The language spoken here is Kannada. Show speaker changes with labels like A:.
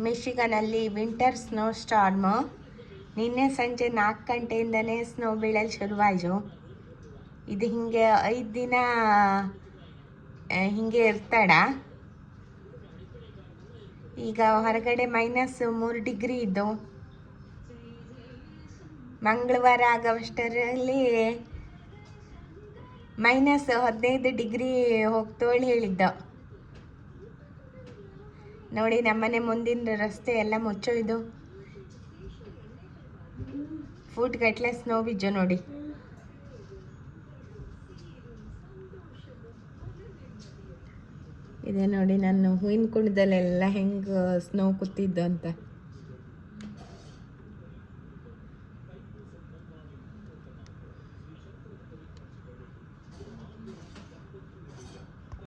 A: ಮಿಶಿಗನಲ್ಲಿ ವಿಂಟರ್ ಸ್ನೋ ಸ್ಟಾರ್ಮು. ನಿನ್ನೆ ಸಂಜೆ 4 ಗಂಟೆಯಿಂದನೇ ಸ್ನೋ ಬೀಳಲು ಶುರುವಾಯಿತು. ಇದು ಹಿಂಗೆ 5 ದಿನ ಹಿಂಗೆ ಇರ್ತಾಡ. ಈಗ ಹೊರಗಡೆ -3 ಡಿಗ್ರಿ ಇದ್ದು, ಮಂಗಳವಾರ ಆಗೋವಷ್ಟರಲ್ಲಿ -15 ಡಿಗ್ರಿ ಹೋಗ್ತೋಳು ಹೇಳಿದ್ದ. ನೋಡಿ ನಮ್ಮನೆ ಮುಂದಿನ ರಸ್ತೆ ಎಲ್ಲ ಮುಚ್ಚೋಯ್ದು. ಫೂಟ್ ಗಟ್ಟಲೆ ಸ್ನೋ ಬಿಜ್ಜು ನೋಡಿ. ಇದೆ ನೋಡಿ ನಾನು ಹೂವಿನ ಕುಂಡದಲ್ಲೆಲ್ಲ ಹೆಂಗೆ ಸ್ನೋ ಕೂತಿದ್ದು ಅಂತ.